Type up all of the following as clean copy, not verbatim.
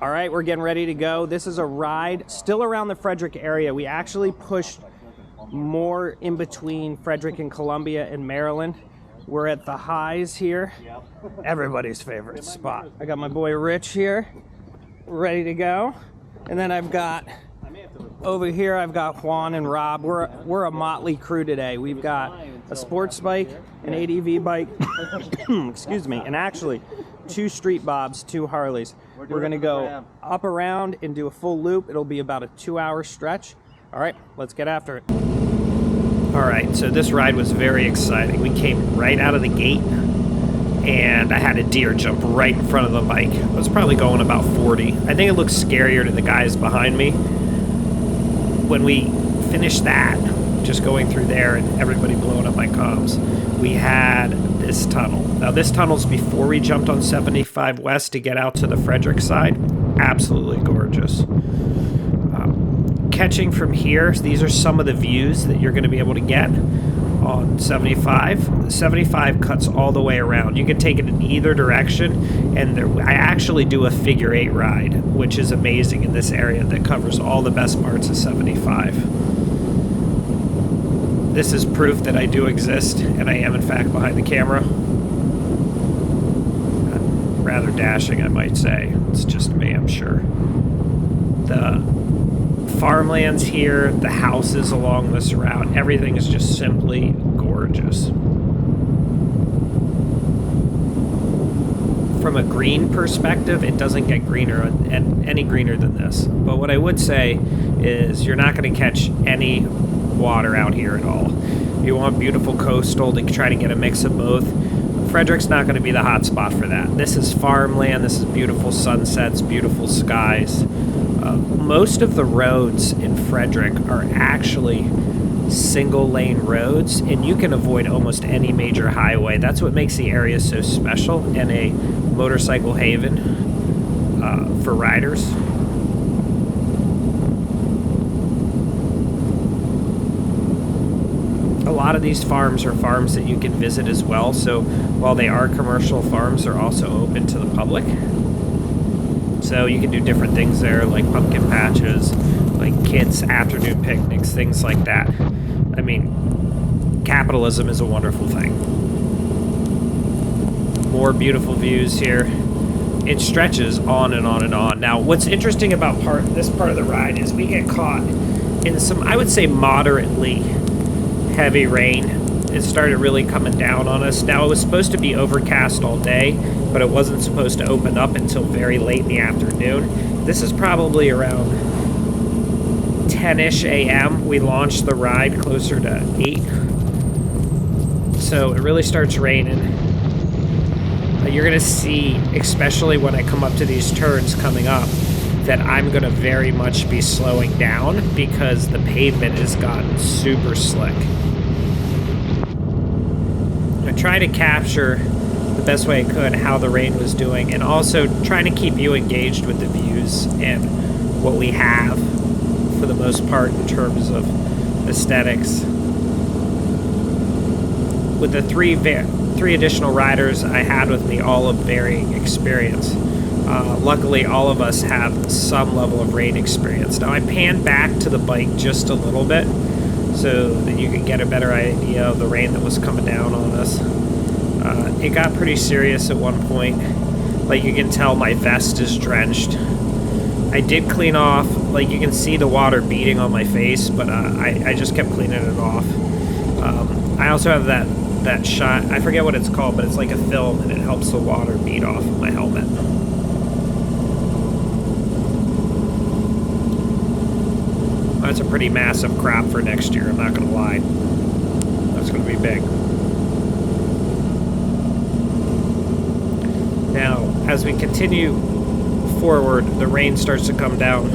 All right, we're getting ready to go. This is a ride still around the Frederick area. We actually pushed more in between Frederick and Columbia and Maryland. We're at the highs here. Everybody's favorite spot. I got my boy Rich here, ready to go. And then I've got, over here, I've got Juan and Rob. We're a motley crew today. We've got a sports bike, an ADV bike, excuse me, and actually 2 street bobs, 2 Harleys. We're gonna go up around and do a full loop. It'll be about a 2-hour stretch. All right, let's get after it. All right, so this ride was very exciting. We came right out of the gate and I had a deer jump right in front of the bike. I was probably going about 40. I think it looks scarier to the guys behind me. When we finished that, just going through there and everybody blowing up my comms, we had this tunnel. Now this tunnel's before we jumped on 75 West to get out to the Frederick side. Absolutely gorgeous. Catching from here, these are some of the views that you're going to be able to get on 75. 75 cuts all the way around. You can take it in either direction, and I actually do a figure 8 ride, which is amazing in this area that covers all the best parts of 75. This is proof that I do exist, and I am in fact behind the camera. Rather dashing, I might say. It's just me, I'm sure. The farmlands here, the houses along this route, everything is just simply gorgeous. From a green perspective, it doesn't get greener and any greener than this. But what I would say is you're not going to catch any water out here at all. You want beautiful coastal to try to get a mix of both. Frederick's not going to be the hot spot for that. This is farmland, this is beautiful sunsets, beautiful skies. Most of the roads in Frederick are actually single lane roads, and you can avoid almost any major highway. That's what makes the area so special and a motorcycle haven for riders. A lot of these farms are farms that you can visit as well, so while they are commercial farms, they're also open to the public. So you can do different things there, like pumpkin patches, like kids' afternoon picnics, things like that. I mean, capitalism is a wonderful thing. More beautiful views here. It stretches on and on and on. Now, what's interesting about this part of the ride is we get caught in some, I would say, moderately heavy rain. It started really coming down on us. Now, it was supposed to be overcast all day, but it wasn't supposed to open up until very late in the afternoon. This is probably around 10-ish a.m. We launched the ride closer to 8. So it really starts raining. You're going to see, especially when I come up to these turns coming up, that I'm going to very much be slowing down because the pavement has gotten super slick. I try to capture the best way I could how the rain was doing, and also trying to keep you engaged with the views and what we have for the most part in terms of aesthetics. With the three additional riders I had with me, all of varying experience. Luckily, all of us have some level of rain experience. Now, I panned back to the bike just a little bit so that you could get a better idea of the rain that was coming down on us. It got pretty serious at one point. Like, you can tell my vest is drenched. I did clean off, like you can see the water beating on my face, but I just kept cleaning it off. I also have that shot, I forget what it's called, but it's like a film and it helps the water beat off of my helmet. That's a pretty massive crop for next year, I'm not going to lie. That's going to be big. Now, as we continue forward, the rain starts to come down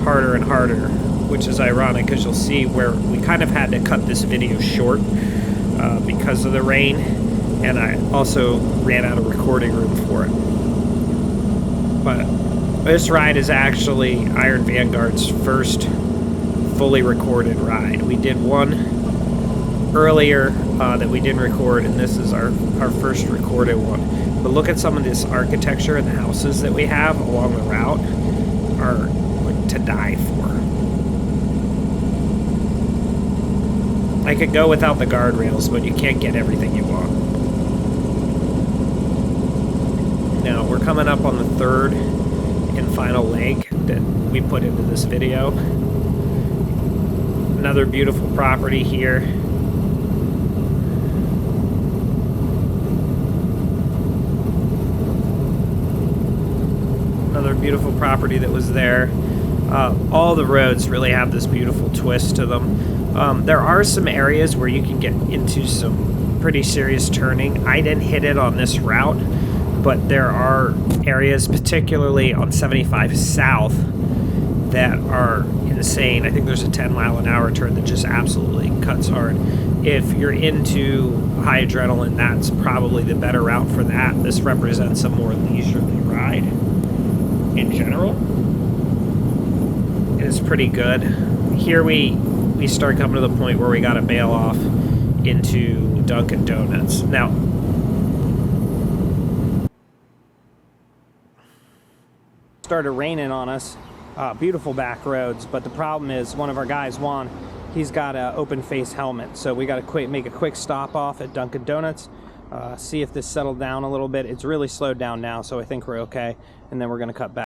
harder and harder, which is ironic because you'll see where we kind of had to cut this video short because of the rain, and I also ran out of recording room for it. But this ride is actually Iron Vanguard's first fully recorded ride. We did one earlier that we didn't record, and this is our first recorded one. But look at some of this architecture and the houses that we have along the route are like to die for. I could go without the guardrails, but you can't get everything you want. Now, we're coming up on the third and final lake that we put into this video. Another beautiful property here. Another beautiful property that was there. All the roads really have this beautiful twist to them. There are some areas where you can get into some pretty serious turning. I didn't hit it on this route, but there are areas, particularly on 75 South, that are insane. I think there's a 10-mile-an-hour turn that just absolutely cuts hard. If you're into high adrenaline, that's probably the better route for that. This represents a more leisurely ride in general. It is pretty good. Here we start coming to the point where we got to bail off into Dunkin' Donuts. Now, started raining on us. Beautiful back roads, but the problem is one of our guys, Juan, he's got an open face helmet, so we got to make a quick stop off at Dunkin' Donuts, see if this settled down a little bit. It's really slowed down now, so I think we're okay, and then we're going to cut back.